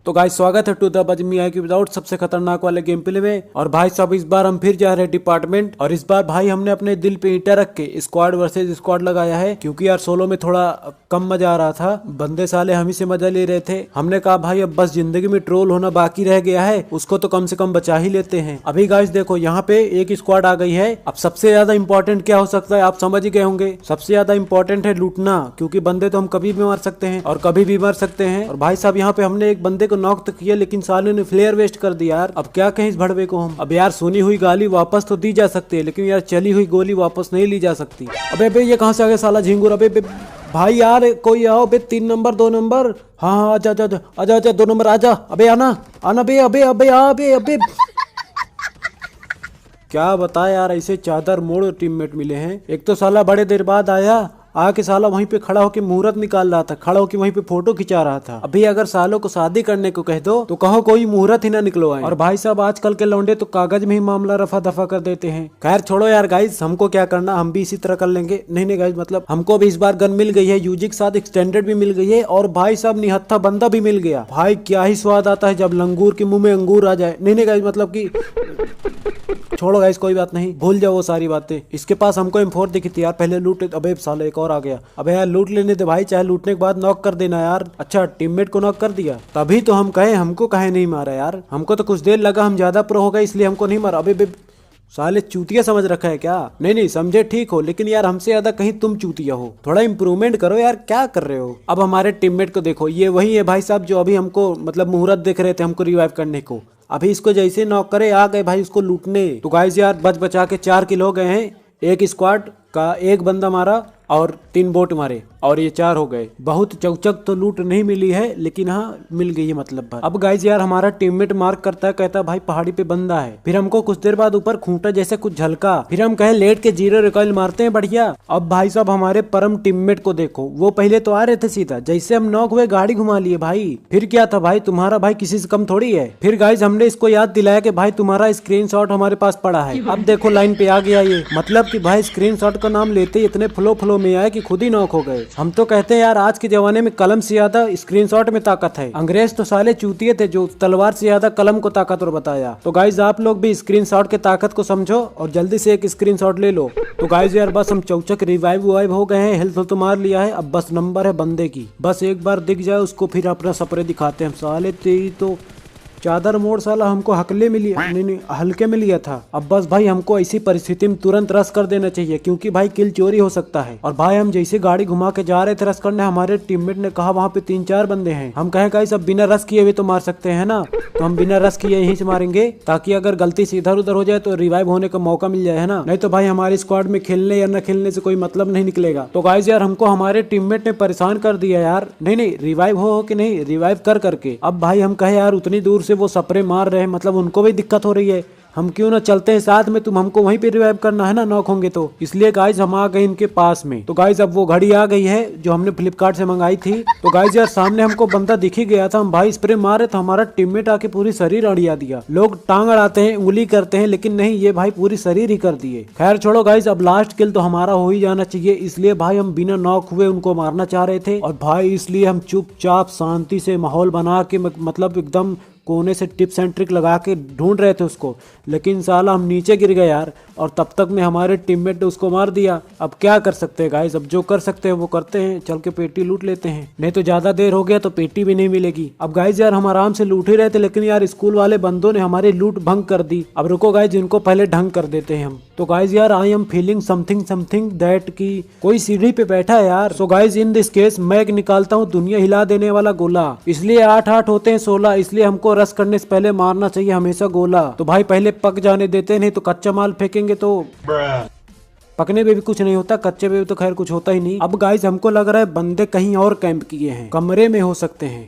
तो गाइस स्वागत है टू द बजमी आई की विदाउट सबसे खतरनाक वाले गेम प्ले में। और भाई साहब इस बार हम फिर जा रहे हैं डिपार्टमेंट, और इस बार भाई हमने अपने दिल पे ईंटा रख के स्क्वाड वर्सेस स्क्वाड लगाया है, क्योंकि यार सोलो में थोड़ा कम मजा आ रहा था। बंदे साले हम ही से मजा ले रहे थे। हमने कहा भाई अब बस जिंदगी में ट्रोल होना बाकी रह गया है, उसको तो कम से कम बचा ही लेते हैं। अभी गाइस देखो यहाँ पे एक स्क्वाड आ गई है। अब सबसे ज्यादा इंपॉर्टेंट क्या हो सकता है आप समझ ही गए होंगे। सबसे ज्यादा इंपॉर्टेंट है लूटना, क्योंकि बंदे तो हम कभी भी मार सकते हैं और कभी भी मर सकते हैं। और भाई साहब यहाँ पे हमने एक बंदे को नॉक तो किया, लेकिन साले ने फ्लेयर वेस्ट कर दिया यार। अब क्या कहें इस भड़वे को हम। अब यार सुनी हुई गाली वापस तो दी जा सकती है, लेकिन यार चली हुई गोली वापस नहीं ली जा सकती। अबे ये कहाँ से आ गया साला झिंगुर। अबे भाई यार कोई आओ बे, 3 नंबर 2 नंबर। हाँ आजा आजा आजा आजा 2 नंबर आजा। अबे आना आना बे, अबे अबे अबे अबे क्या बताया यार, ऐसे चादर मोड़ टीममेट मिले हैं। एक तो साला बड़े देर बाद आया, आके साला वहीं पे खड़ा होके मुहूर्त निकाल रहा था, खड़ा होके वहीं पे फोटो खिंचा रहा था। अभी अगर सालों को शादी करने को कह दो तो कहो कोई मुहूर्त ही ना निकलवाए। और भाई साहब आजकल के लौंडे तो कागज में ही मामला रफा दफा कर देते हैं। खैर छोड़ो यार गाइस, हमको क्या करना, हम भी इसी तरह कर लेंगे। नहीं गाइस, मतलब हमको भी इस बार गन मिल गई है, यूजी के साथ एक्सटेंडेड भी मिल गई है, और भाई साहब निहत्था बंदा भी मिल गया। भाई क्या ही स्वाद आता है जब लंगूर के मुंह में अंगूर आ जाए। नहीं गाइस, मतलब की छोड़ो गाइस, कोई बात नहीं, भूल जाओ वो सारी बातें। इसके पास हमको M4 दिखी थी यार, पहले लूट। अबे साला एक और आ गया। अबे यार लूट लेने दे भाई, चाहे लूटने के बाद नॉक कर देना यार। अच्छा टीममेट को नॉक कर दिया, तभी तो हम कहे हमको कहे नहीं मारा यार। हमको तो कुछ देर लगा, हम ज्यादा प्रो हो गए इसलिए हमको नहीं मारा। अबे साले चूतिया समझ रखा है क्या। नहीं समझे ठीक हो, लेकिन यार हमसे ज्यादा कहीं तुम चूतिया हो। थोड़ा इंप्रूवमेंट करो यार, क्या कर रहे हो। अब हमारे टीममेट को देखो, ये वही है भाई साहब जो अभी हमको मतलब मुहूर्त देख रहे थे हमको रिवाइव करने को। अभी इसको जैसे नॉक करे आ गए भाई उसको लूटने। तो गाइस यार बच बचा के 4 किल हो गए हैं। एक स्क्वाड का एक बंदा मारा और 3 बोट मारे, और ये 4 हो गए। बहुत चौचक तो लूट नहीं मिली है, लेकिन हाँ मिल गई है मतलब भर। अब गाइस यार हमारा टीममेट मार्क करता है, कहता है भाई पहाड़ी पे बंदा है। फिर हमको कुछ देर बाद ऊपर खूंटा जैसे कुछ झलका, फिर हम कहे लेट के 0 रिकॉइल मारते हैं बढ़िया। अब भाई साहब हमारे परम टीममेट को देखो, वो पहले तो आ रहे थे सीधा, जैसे हम नॉक हुए गाड़ी घुमा लिए भाई। फिर क्या था भाई, तुम्हारा भाई किसी से कम थोड़ी है। फिर गाइस हमने इसको याद दिलाया कि भाई तुम्हारा स्क्रीनशॉट हमारे पास पड़ा है। अब देखो लाइन पे आ गया ये, मतलब कि भाई स्क्रीनशॉट का नाम लेते इतने फ्लो में आए कि खुद ही नॉक हो गए। हम तो कहते हैं यार आज के जमाने में कलम से ज्यादा स्क्रीनशॉट में ताकत है। अंग्रेज तो साले चूतिए थे जो तलवार से ज्यादा कलम को ताकतवर बताया। तो गाइज आप लोग भी स्क्रीनशॉट के ताकत को समझो और जल्दी से एक स्क्रीनशॉट ले लो। तो गाइज यार बस हम चौचक रिवाइव हो गए हैं, हेल्थ तो मार लिया है। अब बस नंबर है बंदे की, बस एक बार दिख जाए उसको फिर अपना सपरे दिखाते हैं। साले तेरी तो चादर मोड़ साला हमको हकले में लिया, नहीं हल्के में लिया था। अब बस भाई हमको ऐसी परिस्थिति में तुरंत रश कर देना चाहिए, क्योंकि भाई किल चोरी हो सकता है। और भाई हम जैसे गाड़ी घुमा के जा रहे थे रश करने, हमारे टीममेट ने कहा वहाँ पे 3-4 बंदे हैं। हम कहे गाइस अब बिना रश किए हुए तो मार सकते हैं ना, तो हम बिना रश किए यहीं से मारेंगे, ताकि अगर गलती से इधर उधर हो जाए तो रिवाइव होने का मौका मिल जाए, है ना। नहीं तो भाई हमारी स्क्वाड में खेलने या न खेलने से कोई मतलब नहीं निकलेगा। तो गाइस यार हमको हमारे टीममेट ने परेशान कर दिया यार। नहीं रिवाइव हो कि नहीं, रिवाइव कर करके। अब भाई हम कहे यार उतनी दूर से वो सपरे मार रहे हैं, मतलब उनको भी दिक्कत हो रही है, हम क्यों ना चलते हैं साथ में, तुम हमको वहीं पे रिवाइव करना है ना नॉक होंगे तो। इसलिए गाइज हम आ गए इनके पास में। तो गाइज अब वो घड़ी आ गई है जो हमने फ्लिपकार्ट से मंगाई थी। तो गाइज यार सामने हमको बंदा दिख ही गया था, हम भाई स्प्रे मारे तो हमारा टीममेट आके पूरी शरीर अड़िया दिया। लोग टांग अड़ाते हैं, उंगली करते हैं, लेकिन नहीं ये भाई पूरी शरीर ही कर दिए। खैर छोड़ो गाइज, अब लास्ट किल तो हमारा हो ही जाना चाहिए, इसलिए भाई हम बिना नॉक हुए उनको मारना चाह रहे थे। और भाई इसलिए हम चुपचाप शांति से माहौल बना के मतलब एकदम कोने से टिप्स एंड ट्रिक लगा के ढूंढ रहे थे उसको, लेकिन साला हम नीचे गिर गए यार, और तब तक में हमारे टीममेट ने उसको मार दिया। अब क्या कर सकते हैं गाइस, अब जो कर सकते हैं वो करते हैं, चल के पेटी लूट लेते हैं, नहीं तो ज्यादा देर हो गया तो पेटी भी नहीं मिलेगी। अब गाइस यार हम आराम से लूट ही रहे थे, लेकिन यार स्कूल वाले बंदों ने हमारी लूट भंग कर दी। अब रुको गाइस, इनको पहले ढंग कर देते हैं हम। तो गाइस यार I am feeling something that की कोई सीढ़ी पे बैठा है यार। So guys in this case मैं निकालता हूँ दुनिया हिला देने वाला गोला, इसलिए 8-8 होते हैं 16, इसलिए हमको रस करने से पहले मारना चाहिए हमेशा गोला। तो भाई पहले पक जाने देते, नहीं तो कच्चा माल फेंकेंगे तो पकने में भी कुछ नहीं होता, कच्चे में भी तो खैर कुछ होता ही नहीं। अब गाइस हमको लग रहा है बंदे कहीं और कैंप किए हैं, कमरे में हो सकते हैं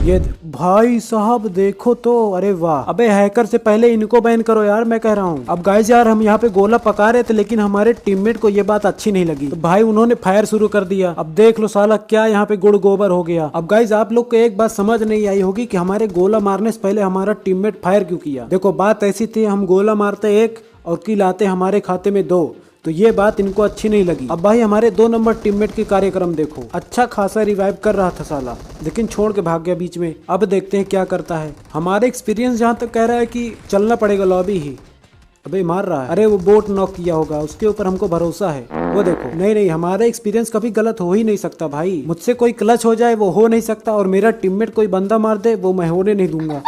ये। भाई साहब देखो तो, अरे वाह। अबे हैकर से पहले इनको बैन करो यार, मैं कह रहा हूँ। अब गाइस यार हम यहाँ पे गोला पका रहे थे, लेकिन हमारे टीममेट को ये बात अच्छी नहीं लगी, तो भाई उन्होंने फायर शुरू कर दिया। अब देख लो साला क्या यहाँ पे गुड़ गोबर हो गया। अब गाइस आप लोग को एक बात समझ नहीं आई होगी कि हमारे गोला मारने से पहले हमारा टीममेट फायर क्यों किया। देखो बात ऐसी थी, हम गोला मारते 1 और किल आते हमारे खाते में 2, तो ये बात इनको अच्छी नहीं लगी। अब भाई हमारे 2 नंबर टीममेट के कार्यक्रम देखो, अच्छा खासा रिवाइव कर रहा था साला, लेकिन छोड़ के भाग गया बीच में। अब देखते हैं क्या करता है। हमारे एक्सपीरियंस जहाँ तक कह रहा है कि चलना पड़ेगा लॉबी ही। अबे मार रहा है, अरे वो बोट नॉक किया होगा, उसके ऊपर हमको भरोसा है। वो देखो, नहीं हमारा एक्सपीरियंस कभी गलत हो ही नहीं सकता भाई। मुझसे कोई क्लच हो जाए वो हो नहीं सकता, और मेरा टीममेट कोई बंदा मार दे वो मैं होने नहीं दूंगा।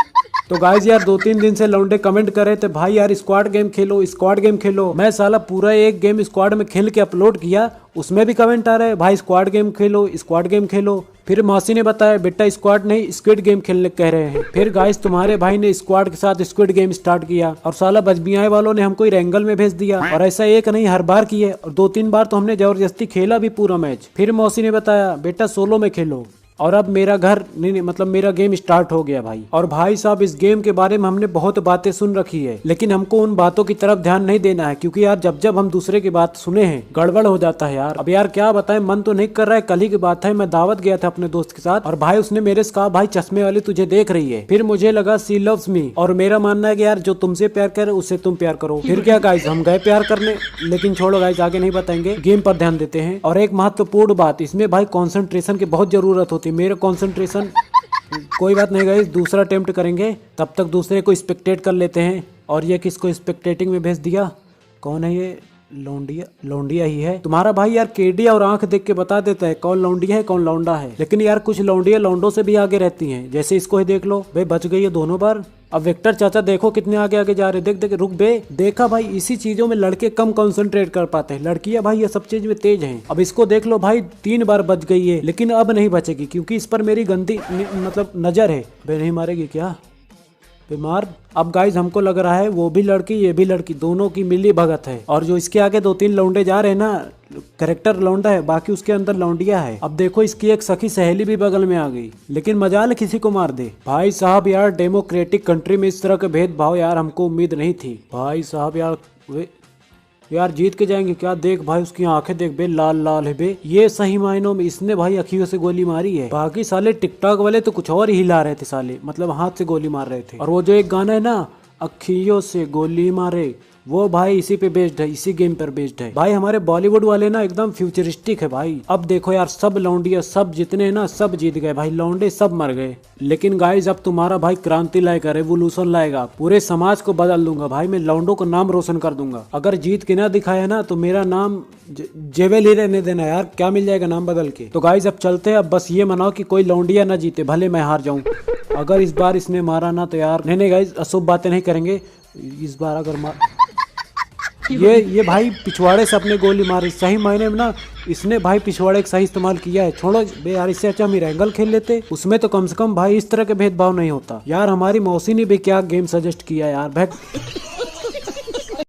तो गाइस यार 2-3 दिन से लौंडे कमेंट कर रहे थे भाई यार स्क्वाड गेम खेलो, स्क्वाड गेम खेलो। मैं साला पूरा एक गेम स्क्वाड में खेल के अपलोड किया, उसमें भी कमेंट आ रहे हैं भाई स्क्वाड गेम खेलो, स्क्वाड गेम खेलो। फिर मौसी ने बताया बेटा स्क्वाड नहीं स्क्विड गेम खेलने कह रहे हैं। फिर गाइस तुम्हारे भाई ने स्क्वाड के साथ स्क्विड गेम स्टार्ट किया, और साला बजबियाए वालों ने हमको रेंगल में भेज दिया। और ऐसा एक नहीं हर बार किए, और 2-3 बार तो हमने जबरदस्ती खेला भी पूरा मैच। फिर मौसी ने बताया बेटा सोलो में खेलो, और अब मेरा घर नहीं मतलब मेरा गेम स्टार्ट हो गया भाई। और भाई साहब इस गेम के बारे में हमने बहुत बातें सुन रखी है, लेकिन हमको उन बातों की तरफ ध्यान नहीं देना है, क्योंकि यार जब जब हम दूसरे की बात सुने हैं गड़बड़ हो जाता है यार। अब यार क्या बताएं, मन तो नहीं कर रहा है। कल ही की बात है, मैं दावत गया था अपने दोस्त के साथ, और भाई उसने मेरे से कहा भाई चश्मे वाली तुझे देख रही है। फिर मुझे लगा सी लव्स मी, और मेरा मानना है कि यार जो तुमसे प्यार करे उससे तुम प्यार करो। फिर क्या गाइस हम गए प्यार करने, लेकिन छोड़ो गाइस आगे नहीं बताएंगे, गेम पर ध्यान देते हैं। और एक महत्वपूर्ण बात, इसमें भाई कॉन्सेंट्रेशन की बहुत जरूरत होती है। मेरे कॉन्सेंट्रेशन कोई बात नहीं गाइस, दूसरा अटेम्प्ट करेंगे, तब तक दूसरे को स्पेक्टेट कर लेते हैं। और ये किसको स्पेक्टेटिंग में भेज दिया, कौन है ये? लौंडिया ही है। तुम्हारा भाई यार केडी और आंख देख के बता देता है कौन लौंडिया है कौन लौंडा है। लेकिन यार कुछ लौंडिया लौंडों से भी आगे रहती हैं, जैसे इसको ही देख लो, भाई बच गई है दोनों बार। अब विक्टर चाचा देखो कितने आगे आगे जा रहे, देख देख रुक बे। देखा भाई इसी चीजों में लड़के कम कंसंट्रेट कर पाते हैं, लड़कियां भाई ये सब चीज में तेज हैं। अब इसको देख लो भाई 3 बार बच गई है, लेकिन अब नहीं बचेगी, क्योंकि इस पर मेरी गंदी मतलब नजर है। बे नहीं मारेगी क्या? बीमार। अब गाइज हमको लग रहा है वो भी लड़की ये भी लड़की, दोनों की मिली भगत है। और जो इसके आगे 2-3 लौंडे जा रहे हैं ना, करेक्टर लौंडा है, बाकी उसके अंदर लौंडिया है। अब देखो इसकी एक सखी सहेली भी बगल में आ गई, लेकिन मजाल किसी को मार दे। भाई साहब यार डेमोक्रेटिक कंट्री में इस तरह के भेदभाव यार हमको उम्मीद नहीं थी। भाई साहब यार जीत के जाएंगे क्या? देख भाई उसकी आंखें देख बे, लाल लाल है बे। ये सही मायनों में इसने भाई अखियों से गोली मारी है। बाकी साले टिकटॉक वाले तो कुछ और ही हिला रहे थे साले, मतलब हाथ से गोली मार रहे थे। और वो जो एक गाना है ना, अखियों से गोली मारे, वो भाई इसी पे बेस्ड है, इसी गेम पर बेस्ड है। भाई हमारे बॉलीवुड वाले ना एकदम फ्यूचरिस्टिक है भाई। अब देखो यार सब लौंडिया सब जितने हैं ना सब जीत गए भाई, लौंडे सब मर गए। लेकिन गाइज अब तुम्हारा भाई क्रांति लाएगा, रेवोल्यूशन लाएगा, पूरे समाज को बदल दूंगा भाई। मैं लौंडों को नाम रोशन कर दूंगा। अगर जीत के ना दिखाया ना तो मेरा नाम जेवेल ही रहने देना यार, क्या मिल जाएगा नाम बदल के। तो गाइज अब चलते हैं, अब बस ये मनाओ कि कोई लौंडिया ना जीते, भले मैं हार जाऊं। अगर इस बार इसने मारा ना तो यार नहीं गाइज अशुभ बातें नहीं करेंगे इस बार। अगर ये भाई पिछवाड़े से अपने गोली मारी, सही मायने में ना इसने भाई पिछवाड़े का सही इस्तेमाल किया है। छोड़ो बे यार, इससे अच्छा हम एंगल खेल लेते, उसमें तो कम से कम भाई इस तरह के भेदभाव नहीं होता यार। हमारी मौसी ने भी क्या गेम सजेस्ट किया यार।